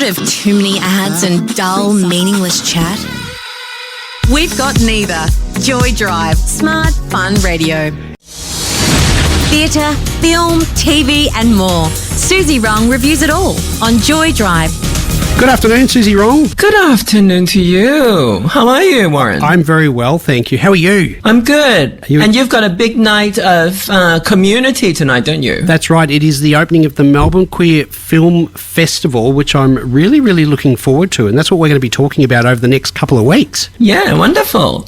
of too many ads and dull, meaningless chat? We've got neither. Joy Drive, smart, fun radio. Theatre, film, TV and more. Suzy Rong reviews it all on Joy Drive. Good afternoon, Suzy Rong. Good afternoon to you. How are you, Warren? I'm very well, thank you. How are you? I'm good. And you've got a big night of community tonight, don't you? That's right. It is the opening of the Melbourne Queer Film Festival, which I'm really, really looking forward to. And that's what we're going to be talking about over the next couple of weeks. Yeah, wonderful.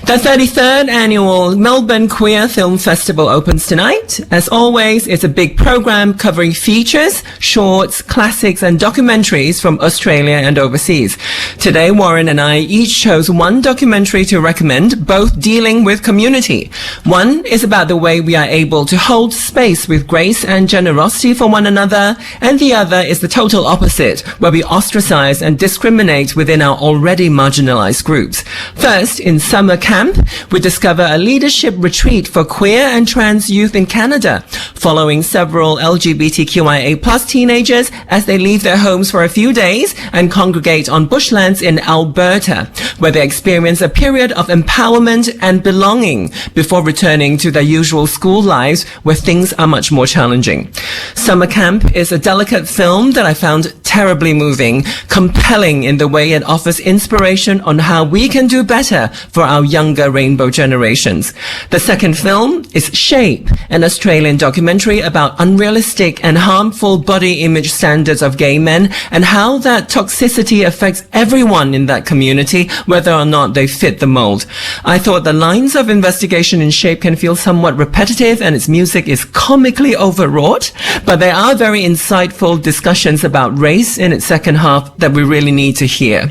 The 33rd annual Melbourne Queer Film Festival opens tonight. As always, it's a big program covering features, shorts, classics and documentaries from Australia and overseas. Today, Warren and I each chose one documentary to recommend, both dealing with community. One is about the way we are able to hold space with grace and generosity for one another, and the other is the total opposite, where we ostracize and discriminate within our already marginalized groups. First, in summer camp, we discover a leadership retreat for queer and trans youth in Canada, following several LGBTQIA+ teenagers as they leave their homes for a few days and congregate on bushlands in Alberta, where they experience a period of empowerment and belonging before returning to their usual school lives where things are much more challenging. Summer Camp is a delicate film that I found terribly moving, compelling in the way it offers inspiration on how we can do better for our younger rainbow generations. The second film is Shape, an Australian documentary about unrealistic and harmful body image standards of gay men and how that toxicity affects everyone in that community, whether or not they fit the mold. I thought the lines of investigation in Shape can feel somewhat repetitive and its music is comically overwrought, but there are very insightful discussions about race in its second half that we really need to hear.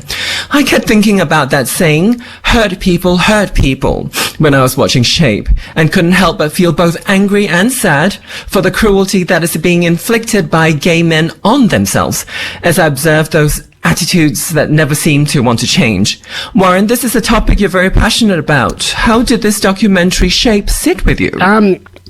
I kept thinking about that saying, hurt people, when I was watching Shape, and couldn't help but feel both angry and sad for the cruelty that is being inflicted by gay men on themselves, as I observed those attitudes that never seem to want to change. Warren, this is a topic you're very passionate about. How did this documentary Shape sit with you?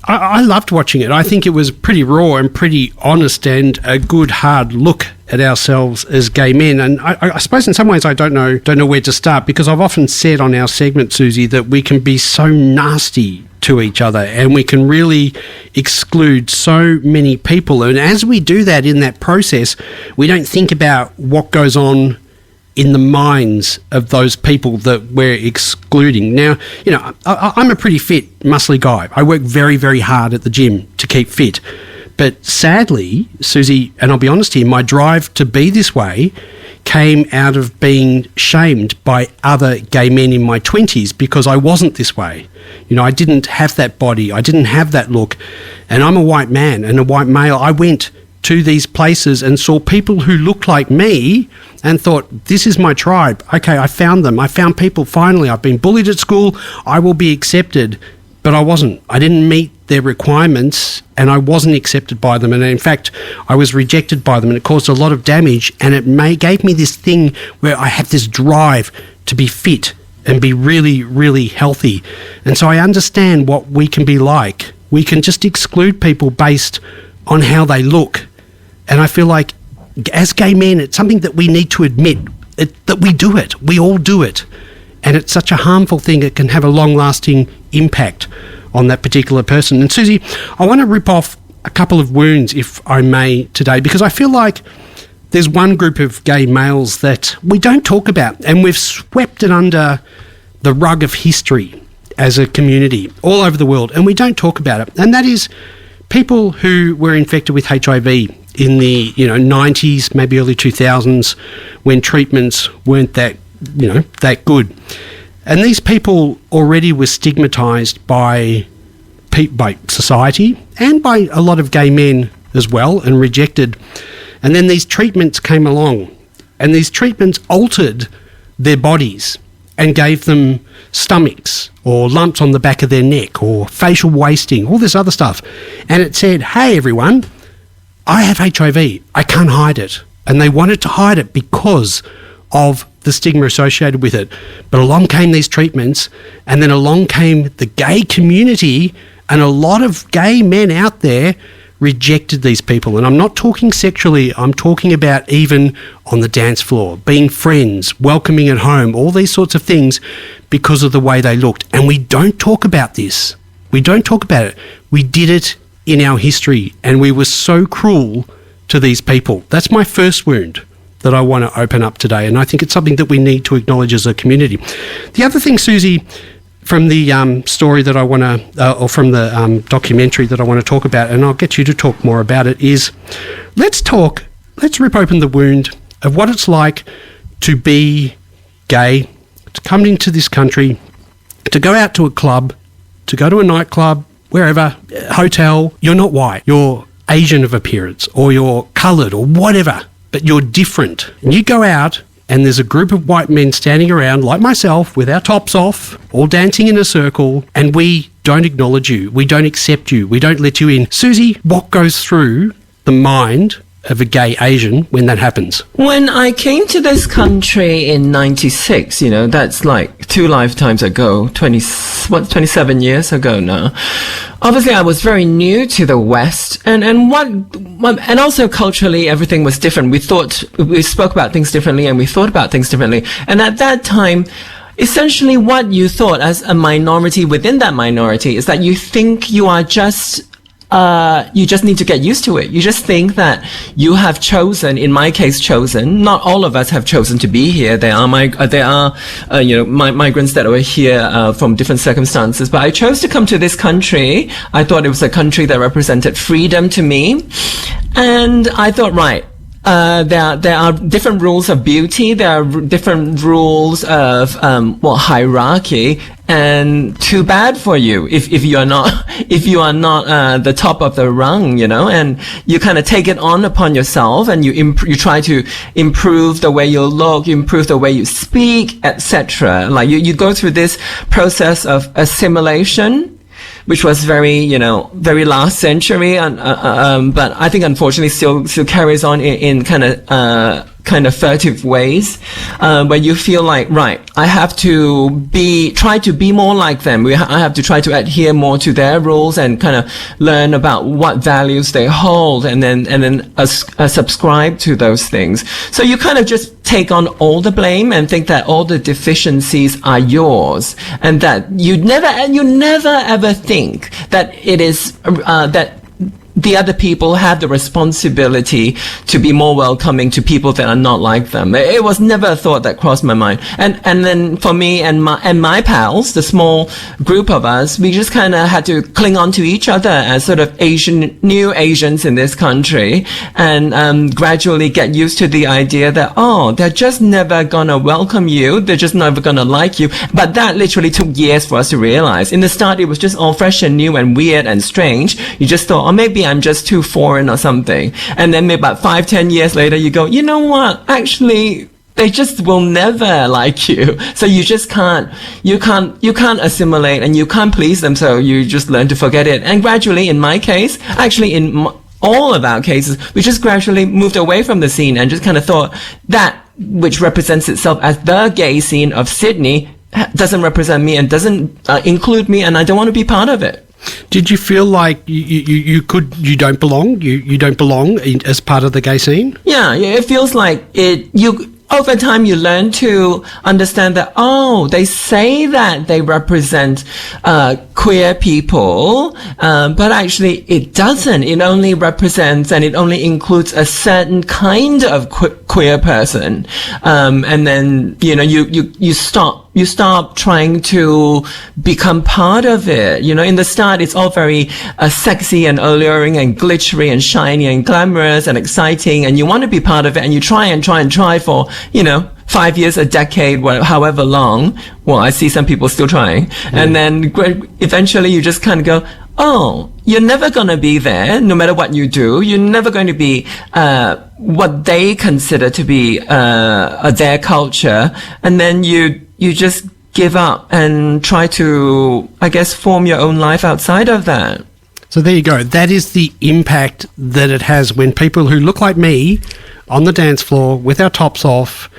I loved watching it. I think it was pretty raw and pretty honest and a good hard look at ourselves as gay men. And I suppose in some ways I don't know where to start, because I've often said on our segment, Suzy, that we can be so nasty to each other and we can really exclude so many people. And as we do that in that process, we don't think about what goes on in the minds of those people that we're excluding. Now, you know, I'm a pretty fit, muscly guy. I work very, very hard at the gym to keep fit. But sadly, Suzy, and I'll be honest here, my drive to be this way came out of being shamed by other gay men in my 20s because I wasn't this way. You know, I didn't have that body. I didn't have that look. And I'm a white man and a white male. I went to these places and saw people who looked like me and thought, this is my tribe. Okay, I found them. I found people finally. I've been bullied at school. I will be accepted. But I wasn't. I didn't meet their requirements and I wasn't accepted by them. And in fact, I was rejected by them and it caused a lot of damage, and it gave me this thing where I have this drive to be fit and be really, really healthy. And so I understand what we can be like. We can just exclude people based on how they look. And I feel like as gay men, it's something that we need to admit that we do it. We all do it. And it's such a harmful thing. It can have a long-lasting impact on that particular person. And Suzy, I want to rip off a couple of wounds, if I may, today, because I feel like there's one group of gay males that we don't talk about, and we've swept it under the rug of history as a community all over the world, and we don't talk about it. And that is people who were infected with HIV in the 90s, maybe early 2000s, when treatments weren't that good. And these people already were stigmatised by society and by a lot of gay men as well, and rejected. And then these treatments came along, and these treatments altered their bodies and gave them stomachs or lumps on the back of their neck or facial wasting, all this other stuff. And it said, hey, everyone, I have HIV. I can't hide it. And they wanted to hide it because of the stigma associated with it. But along came these treatments, and then along came the gay community, and a lot of gay men out there rejected these people. And I'm not talking sexually, I'm talking about even on the dance floor, being friends, welcoming at home, all these sorts of things because of the way they looked. And we don't talk about this. We don't talk about it. We did it in our history, and we were so cruel to these people. That's my first wound that I want to open up today, and I think it's something that we need to acknowledge as a community. The other thing, Suzy, from the story that I want to, or from the documentary that I want to talk about, and I'll get you to talk more about it, is let's rip open the wound of what it's like to be gay, to come into this country, to go out to a club, to go to a nightclub, wherever, hotel. You're not white, you're Asian of appearance, or you're coloured, or whatever, but you're different. And you go out and there's a group of white men standing around, like myself, with our tops off, all dancing in a circle, and we don't acknowledge you, we don't accept you, we don't let you in. Suzy, what goes through the mind of a gay Asian when that happens? When I came to this country in 96, that's like 2 lifetimes ago, 27 years ago now. Obviously, I was very new to the West, and also culturally, everything was different. We spoke about things differently, and we thought about things differently. And at that time, essentially what you thought as a minority within that minority is that you think you are just you just need to get used to it. You just think that you have chosen, in my case, not all of us have chosen to be here. There are migrants that were here from different circumstances, but I chose to come to this country. I thought it was a country that represented freedom to me, and I thought, right, there are different rules of beauty. There are different rules of hierarchy. And too bad for you if you are not the top of the rung, and you kind of take it on upon yourself, and you try to improve the way you look, you improve the way you speak, etc. Like you go through this process of assimilation, which was very last century, but I think unfortunately still carries on in kind of furtive ways, where you feel like, right, I have to try to be more like them. I have to try to adhere more to their rules and kind of learn about what values they hold, and then subscribe to those things. So you kind of just take on all the blame and think that all the deficiencies are yours, and that you never ever think that it is that the other people have the responsibility to be more welcoming to people that are not like them. It was never a thought that crossed my mind. And then for me and my pals, the small group of us, we just kind of had to cling on to each other as sort of new Asians in this country, and gradually get used to the idea that, they're just never gonna welcome you, they're just never gonna like you. But that literally took years for us to realize. In the start, it was just all fresh and new and weird and strange. You just thought, maybe I'm just too foreign or something. And then maybe about 5-10 years later, you go, you know what? Actually, they just will never like you. So you just can't assimilate, and you can't please them. So you just learn to forget it. And gradually, in my case, actually in all of our cases, we just gradually moved away from the scene and just kind of thought that which represents itself as the gay scene of Sydney doesn't represent me and doesn't include me, and I don't want to be part of it. Did you feel like you don't belong? You don't belong as part of the gay scene? Yeah, it feels like it. Over time, you learn to understand that, they say that they represent queer people, but actually it doesn't. It only represents and it only includes a certain kind of queer person. And then, you stop trying to become part of it. In the start, it's all very sexy and alluring and glittery and shiny and glamorous and exciting, and you want to be part of it, and you try and try for 5 years, a decade, however long. Well, I see some people still trying. And then eventually you just kind of go, you're never going to be there no matter what you do. You're never going to be what they consider to be their culture. And then you just give up and try to, I guess, form your own life outside of that. So there you go. That is the impact that it has when people who look like me on the dance floor with our tops off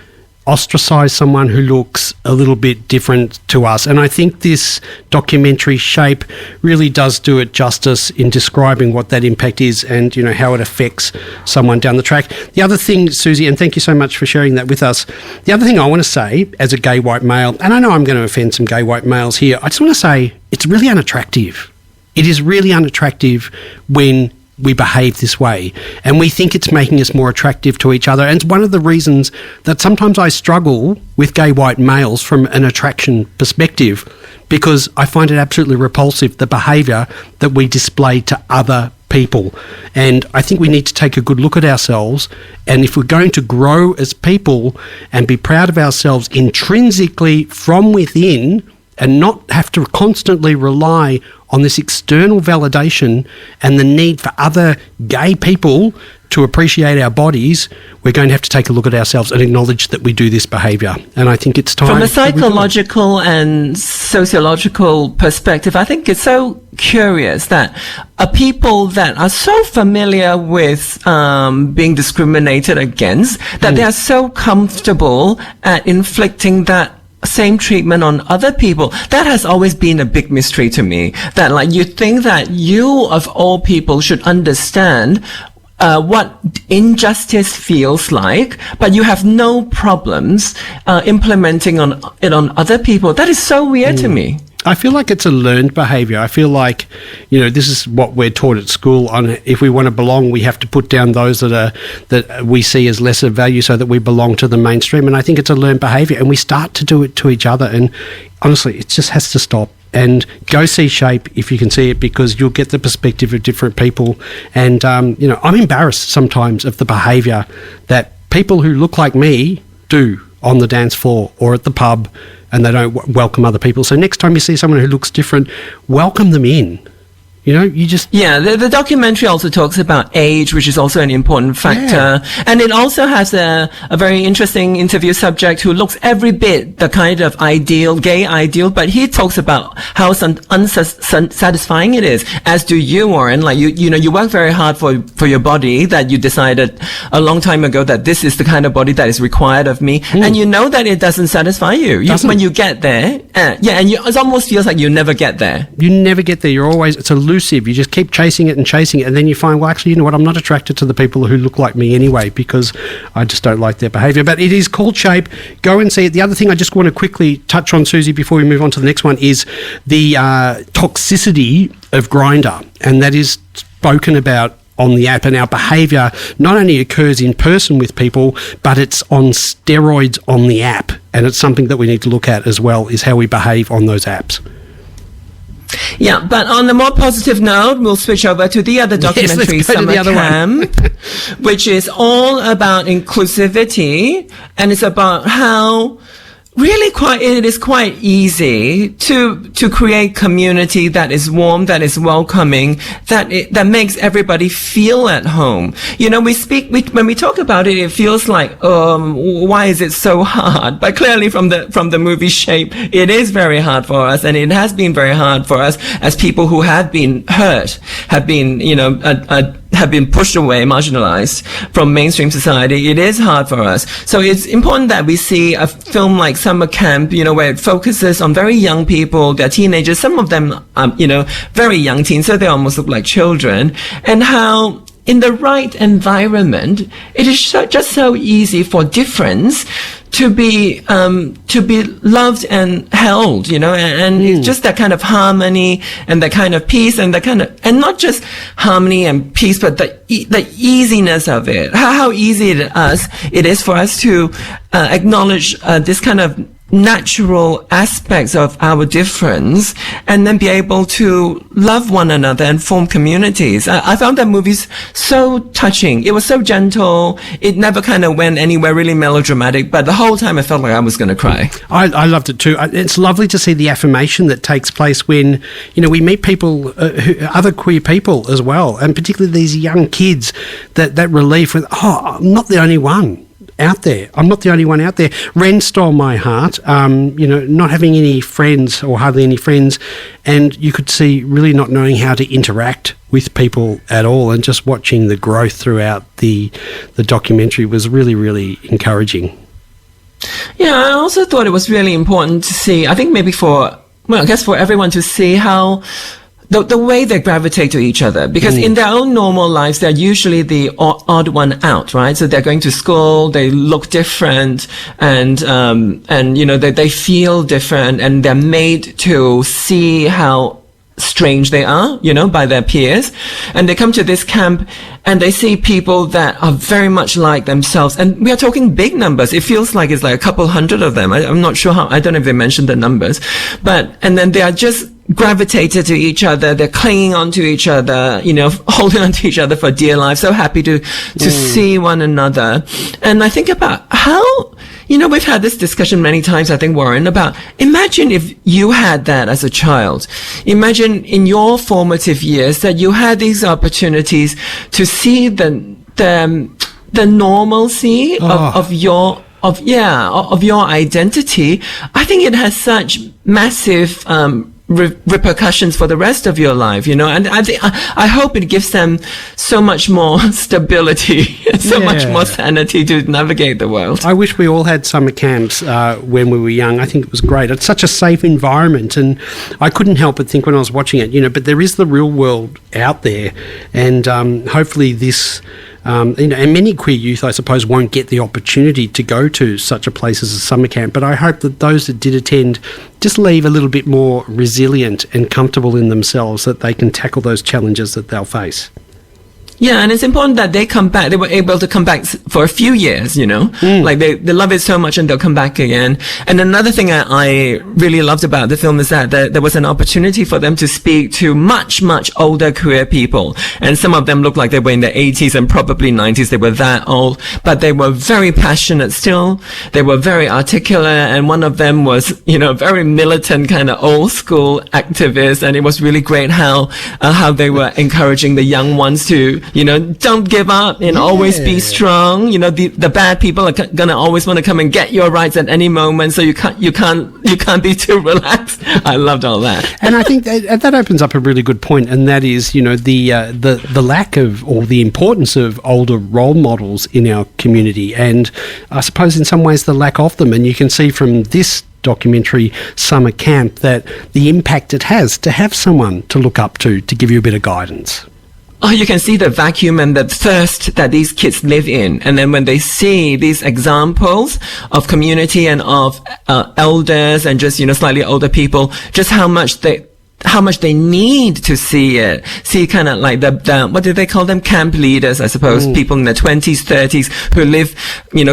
ostracize someone who looks a little bit different to us. And I think this documentary Shape really does do it justice in describing what that impact is and, you know, how it affects someone down the track. The other thing, Suzy, and thank you so much for sharing that with us, the other thing I want to say as a gay white male, and I know I'm going to offend some gay white males here, I just want to say it's really unattractive. It is really unattractive when we behave this way and we think it's making us more attractive to each other. And it's one of the reasons that sometimes I struggle with gay white males from an attraction perspective, because I find it absolutely repulsive, the behaviour that we display to other people. And I think we need to take a good look at ourselves, and if we're going to grow as people and be proud of ourselves intrinsically from within and not have to constantly rely on this external validation and the need for other gay people to appreciate our bodies, we're going to have to take a look at ourselves and acknowledge that we do this behaviour. And I think it's time. From a psychological and sociological perspective, I think it's so curious that people that are so familiar with being discriminated against, that they are so comfortable at inflicting that same treatment on other people. That has always been a big mystery to me, that like you think that you of all people should understand what injustice feels like, but you have no problems implementing it on other people. That is so weird to me. I feel like it's a learned behaviour. I feel like, you know, this is what we're taught at school. On if we want to belong, we have to put down those that we see as lesser value so that we belong to the mainstream. And I think it's a learned behaviour, and we start to do it to each other. And honestly, it just has to stop. And go see Shape if you can see it, because you'll get the perspective of different people. And you know, I'm embarrassed sometimes of the behaviour that people who look like me do on the dance floor or at the pub, and they don't welcome other people. So next time you see someone who looks different, welcome them in. You know, you just... Yeah, the documentary also talks about age, which is also an important factor. Yeah. And it also has a very interesting interview subject who looks every bit the kind of ideal, gay ideal, but he talks about how unsatisfying it is, as do you, Warren. Like, you know, you work very hard for your body, that you decided a long time ago that this is the kind of body that is required of me. And you know that it doesn't satisfy you. When you get there, and it almost feels like you never get there. You never get there. You're always... It's elusive. You just keep chasing it, and then you find, well, actually, you know what, I'm not attracted to the people who look like me anyway, because I just don't like their behaviour. But it is called Shape. Go and see it. The other thing I just want to quickly touch on, Suzy, before we move on to the next one, is the toxicity of Grindr, and that is spoken about on the app. And our behaviour not only occurs in person with people, but it's on steroids on the app, and it's something that we need to look at as well, is how we behave on those apps. Yeah, but on a more positive note, we'll switch over to the other documentary, Summer Camp, which is all about inclusivity, and it's about how really it is quite easy to create community that is warm, that is welcoming, that makes everybody feel at home. You know, when we talk about it, it feels like, why is it so hard? But clearly from the movie Shape, it is very hard for us, and it has been very hard for us as people who have been hurt, have been, you know, have been pushed away, marginalized from mainstream society. It is hard for us. So it's important that we see a film like Summer Camp, you know, where it focuses on very young people, they're teenagers, some of them, you know, very young teens, so they almost look like children, and how in the right environment, it is just so easy for difference to be loved and held, you know, and it's just that kind of harmony and that kind of peace and that kind of, and not just harmony and peace, but the easiness of it. How easy it is for us to acknowledge this kind of natural aspects of our difference, and then be able to love one another and form communities. I found that movie so touching. It was so gentle. It never kind of went anywhere really melodramatic, but the whole time I felt like I was going to cry. I loved it too. It's lovely to see the affirmation that takes place when, you know, we meet people, other queer people as well, and particularly these young kids, that relief with, I'm not the only one out there. I'm not the only one out there. Ren stole my heart, you know, not having any friends or hardly any friends, and you could see really not knowing how to interact with people at all, and just watching the growth throughout the documentary was really, really encouraging. Yeah, I also thought it was really important to see, I think maybe for everyone to see how the way they gravitate to each other, because in their own normal lives, they're usually the odd one out, right? So they're going to school, they look different, and they feel different, and they're made to see how strange they are, by their peers. And they come to this camp and they see people that are very much like themselves. And we are talking big numbers. It feels like it's like a couple hundred of them. I'm not sure I don't know if they mentioned the numbers, and then they are just gravitated to each other. They're clinging onto each other, holding onto each other for dear life. So happy to see one another. And I think about how, we've had this discussion many times, I think, Warren, about imagine if you had that as a child. Imagine in your formative years that you had these opportunities to see the normalcy of your identity. I think it has such massive repercussions for the rest of your life, and I hope it gives them so much more stability, so much more sanity to navigate the world. I wish we all had summer camps when we were young. I think it was great. It's such a safe environment, and I couldn't help but think when I was watching it, but there is the real world out there, and hopefully this and many queer youth, I suppose, won't get the opportunity to go to such a place as a summer camp. But I hope that those that did attend just leave a little bit more resilient and comfortable in themselves, that they can tackle those challenges that they'll face. Yeah, and it's important that they come back. They were able to come back for a few years, like they love it so much and they'll come back again. And another thing I really loved about the film is that there was an opportunity for them to speak to much, much older queer people. And some of them looked like they were in their 80s and probably 90s. They were that old, but they were very passionate still. They were very articulate. And one of them was, very militant kind of old school activist. And it was really great how they were encouraging the young ones to, don't give up and always be strong. The bad people are gonna always want to come and get your rights at any moment. So you can't be too relaxed. I loved all that. And I think that opens up a really good point, and that is, the lack of, or the importance of older role models in our community, and I suppose in some ways the lack of them. And you can see from this documentary Summer Camp that the impact it has to have someone to look up to give you a bit of guidance. Oh, you can see the vacuum and the thirst that these kids live in. And then when they see these examples of community and of elders and just, slightly older people, just how much they need to see kind of like the what do they call them? Camp leaders, I suppose, people in their 20s, 30s who live,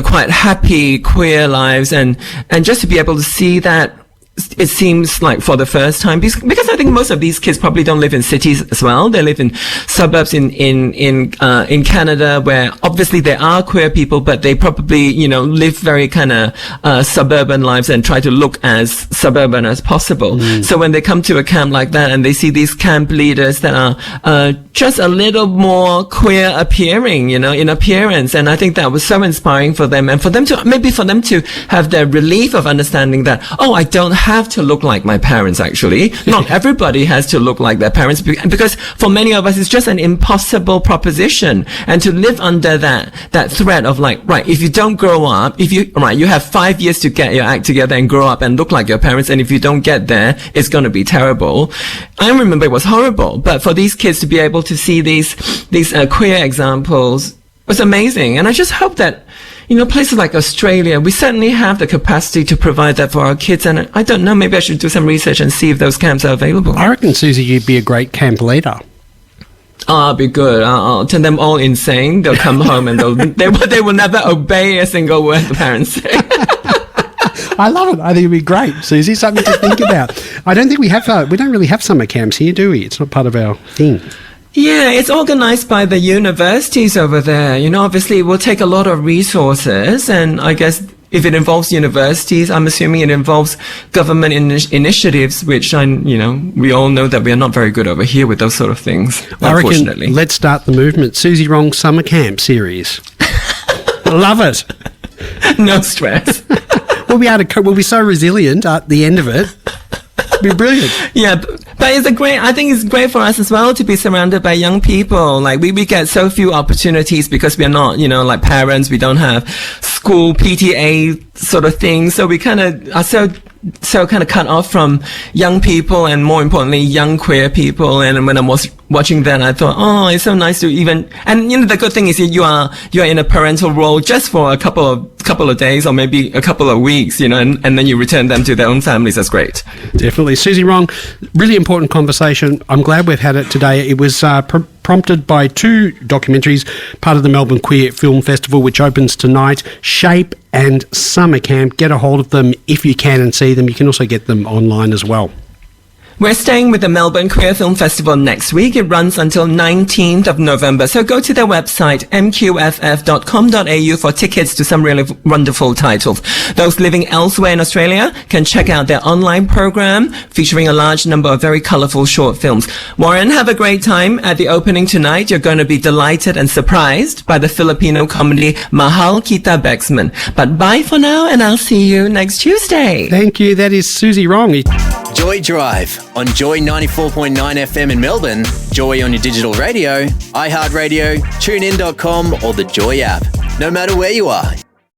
quite happy queer lives, and just to be able to see that, it seems like for the first time, because I think most of these kids probably don't live in cities as well. They live in suburbs in Canada, where obviously there are queer people, but they probably, live very kind of, suburban lives and try to look as suburban as possible. So when they come to a camp like that and they see these camp leaders that are, just a little more queer appearing, in appearance. And I think that was so inspiring for them, and for them to have the relief of understanding that, I don't have to look like my parents, actually. Not everybody has to look like their parents, because for many of us, it's just an impossible proposition. And to live under that threat of like, right, if you don't grow up, you have 5 years to get your act together and grow up and look like your parents. And if you don't get there, it's going to be terrible. I remember it was horrible, but for these kids to be able to see these queer examples was amazing. And I just hope that, places like Australia, we certainly have the capacity to provide that for our kids. And I don't know, maybe I should do some research and see if those camps are available. I reckon, Suzy, you'd be a great camp leader. Oh, I'll be good. I'll turn them all insane. They'll come home and they will never obey a single word the parents say. I love it. I think it'd be great, Suzy. Something to think about. I don't think we don't really have summer camps here, do we? It's not part of our thing. Yeah, it's organized by the universities over there. Obviously it will take a lot of resources, and I guess if it involves universities, I'm assuming it involves government initiatives, which we all know that we are not very good over here with those sort of things, unfortunately. I reckon let's start the movement. Suzy Wrong's Summer Camp series. Love it. No stress. We'll be so resilient at the end of it. It'll be brilliant. Yeah, but I think it's great for us as well to be surrounded by young people. Like we get so few opportunities because we are not, like parents, we don't have school PTA sort of thing. So we kind of are so kind of cut off from young people, and more importantly, young queer people. And when I was watching that, I thought, oh, it's so nice to even, and the good thing is that you are in a parental role just for a couple of days or maybe a couple of weeks, and then you return them to their own families. That's great. Definitely. Suzy Wrong, really important conversation. I'm glad we've had it today. It was prompted by two documentaries, part of the Melbourne Queer Film Festival, which opens tonight, Shape and Summer Camp. Get a hold of them if you can and see them. You can also get them online as well. We're staying with the Melbourne Queer Film Festival next week. It runs until 19th of November. So go to their website, mqff.com.au, for tickets to some really wonderful titles. Those living elsewhere in Australia can check out their online program featuring a large number of very colourful short films. Warren, have a great time at the opening tonight. You're going to be delighted and surprised by the Filipino comedy Mahal Kita Beksman. But bye for now, and I'll see you next Tuesday. Thank you. That is Suzy Wrong. Joy Drive on Joy 94.9 FM in Melbourne, Joy on your digital radio, iHeartRadio, TuneIn.com or the Joy app. No matter where you are.